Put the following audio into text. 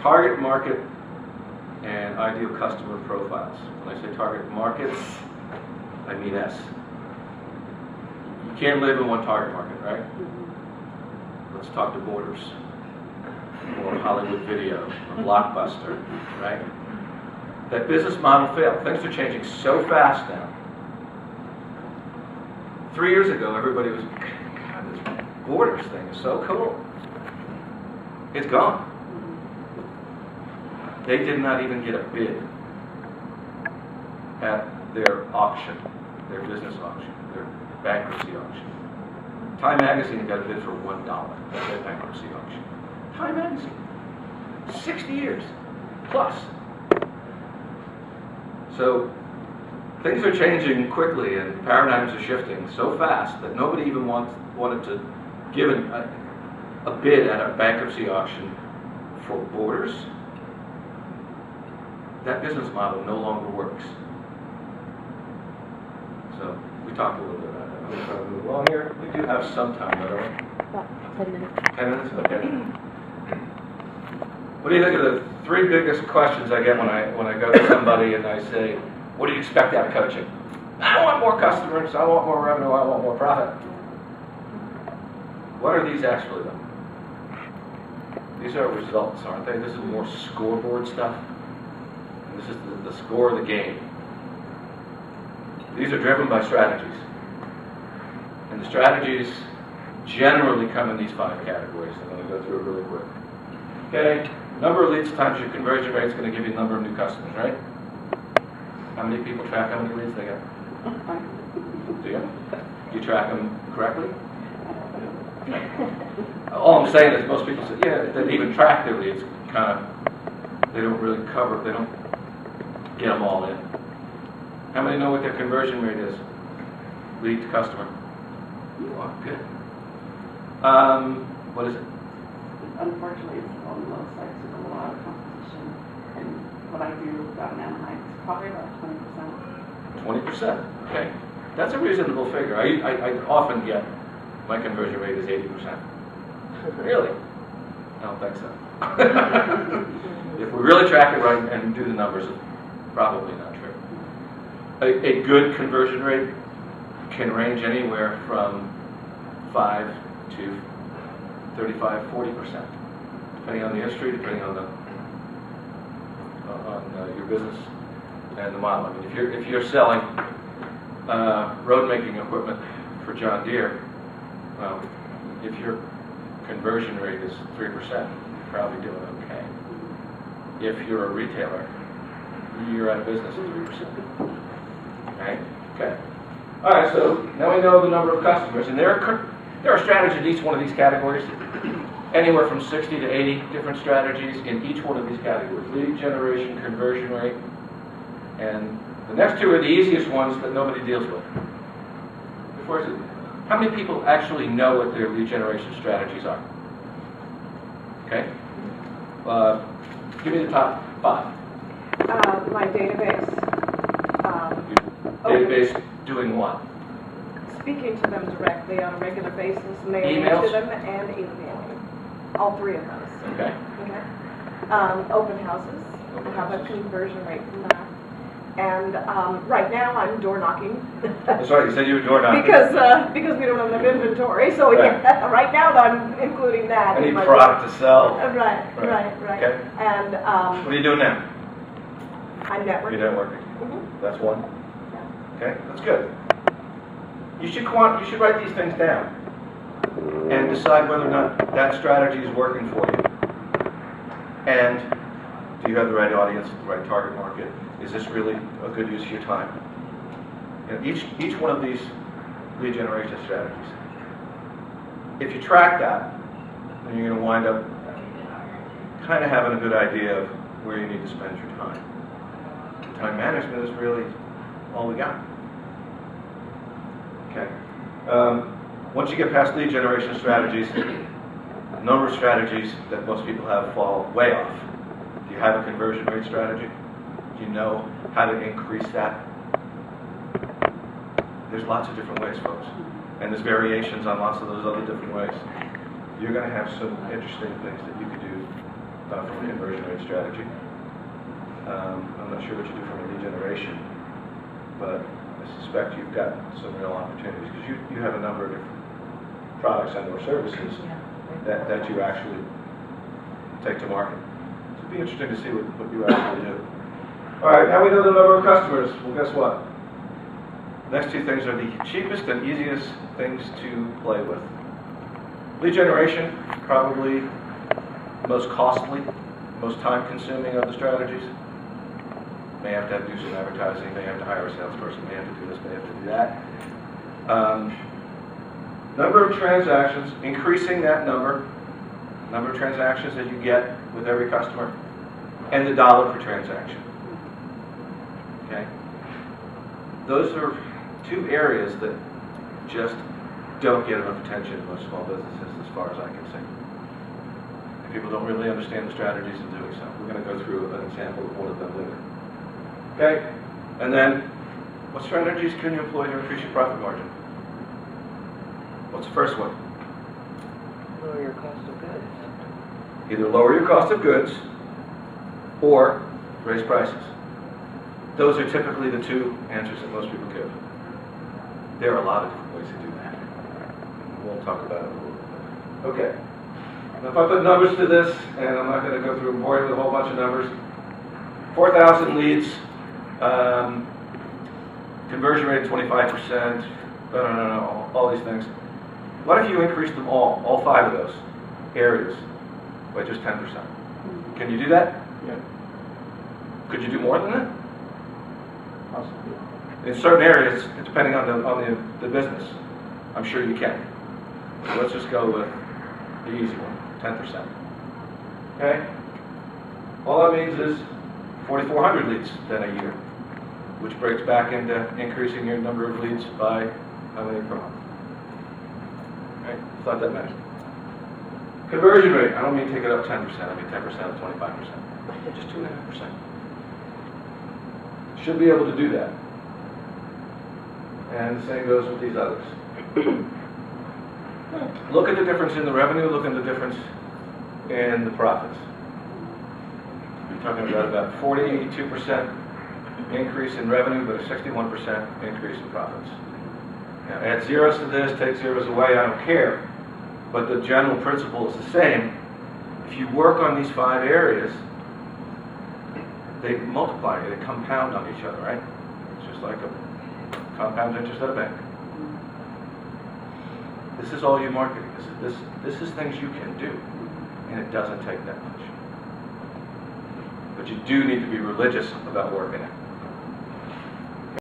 target market and ideal customer profiles. When I say target markets, I mean S. You can't live in one target market, right? Let's talk to Borders, or Hollywood Video, or Blockbuster, right? That business model failed. Things are changing so fast now. 3 years ago, everybody was, God, this Borders thing is so cool. It's gone. They did not even get a bid at their auction, their business auction, their bankruptcy auction. Time Magazine got a bid for $1 at their bankruptcy auction. Time Magazine. 60 years plus. So things are changing quickly and paradigms are shifting so fast that nobody even wanted to give a bid at a bankruptcy auction for Borders. That business model no longer works. So we talked a little bit about that. I'm going to try to move along here. We do have some time, don't we? About 10 minutes. 10 minutes? Okay. What do you think of the 3 biggest questions I get when I go to somebody and I say, what do you expect out of coaching? I want more customers, I want more revenue, I want more profit. What are these actually though? These are results, aren't they? This is more scoreboard stuff. This is the score of the game. These are driven by strategies. And the strategies generally come in these 5 categories. I'm going to go through it really quick. Okay, number of leads times your conversion rate is going to give you the number of new customers, right? How many people track how many leads they get? Do you? Do you track them correctly? All I'm saying is most people say, yeah, they even track their leads, kind of, they don't really cover, they don't get them all in. How many know what their conversion rate is? Lead to customer. Oh, good. What is it? Unfortunately, it's on the low side, so there's a lot of competition. And what I do down in Anaheim is probably about 20%. 20%. Okay. That's a reasonable figure. I often get my conversion rate is 80%. Really? I don't think so. If we really track it right and do the numbers, it's probably not true. A good conversion rate can range anywhere from 5 to 35, 40%, depending on the history, depending on your business and the model. I mean, if you're selling road making equipment for John Deere, well, if your conversion rate is 3%, you're probably doing okay. If you're a retailer, you're out of business at 3%. Okay? Okay. All right, so now we know the number of customers, and there are strategies in each one of these categories, anywhere from 60 to 80 different strategies in each one of these categories: lead generation, conversion rate, and the next 2 are the easiest ones that nobody deals with. How many people actually know what their lead generation strategies are? Okay? Give me the top 5. My database. Database doing what? Speaking to them directly on a regular basis, mailing Emails? to them and emailing. All 3 of those. Okay. Okay. Open houses. Open Have a houses. conversion rate from that. And right now I'm door knocking. That's right, you said you were door knocking. because we don't have enough inventory. So Right. yeah, right now I'm including that. Any in my product to sell. Right. Okay. And What are you doing now? I'm networking. You're networking. Mhm. That's one. Yeah. Okay, that's good. You should write these things down and decide whether or not that strategy is working for you. And do you have the right audience, the right target market? Is this really a good use of your time? You know, each one of these lead generation strategies. If you track that, then you're going to wind up kind of having a good idea of where you need to spend your time. Time management is really all we got. Okay. Once you get past lead generation strategies, a number of strategies that most people have fall way off. Do you have a conversion rate strategy? Do you know how to increase that? There's lots of different ways, folks. And there's variations on lots of those other different ways. You're going to have some interesting things that you could do from a conversion rate strategy. I'm not sure what you do from a lead generation, but I suspect you've got some real opportunities because you have a number of different products and or services that you actually take to market. So it'd be interesting to see what you actually do. All right, now we know the number of customers. Well, guess what? Next two things are the cheapest and easiest things to play with. Lead generation, probably the most costly, most time-consuming of the strategies. May have to do some advertising, may have to hire a salesperson, may have to do this, may have to do that. Number of transactions, increasing that number of transactions that you get with every customer, and the dollar per transaction. Okay? Those are two areas that just don't get enough attention in most small businesses as far as I can see. And people don't really understand the strategies in doing so. We're going to go through an example of one of them later. Okay? And then, what strategies can you employ to increase your profit margin? What's the first one? Lower your cost of goods. Either lower your cost of goods or raise prices. Those are typically the two answers that most people give. There are a lot of different ways to do that. We'll talk about it a little bit. Okay. Now if I put numbers to this, and I'm not going to go through and bore you with a whole bunch of numbers, 4,000 leads, conversion rate of 25%, no, all these things. What if you increase them all 5 of those areas, by just 10%? Can you do that? Yeah, Could you do more than that? possibly. In certain areas, depending on the business, I'm sure you can. So let's just go with the easy one, 10%. Okay? All that means is 4,400 leads then a year, which breaks back into increasing your number of leads by how many per month. Right? It's not that many. Conversion rate, I don't mean take it up 10%, I mean 10% of 25%. Just 2.5%. Should be able to do that. And the same goes with these others. Look at the difference in the revenue, look at the difference in the profits. We're talking about 42% increase in revenue, but a 61% increase in profits. Now, add zeros to this, take zeros away, I don't care. But the general principle is the same. If you work on these 5 areas, they multiply, they compound on each other, right? It's just like a compound interest at a bank. This is all your marketing. This is things you can do, and it doesn't take that much. But you do need to be religious about working it.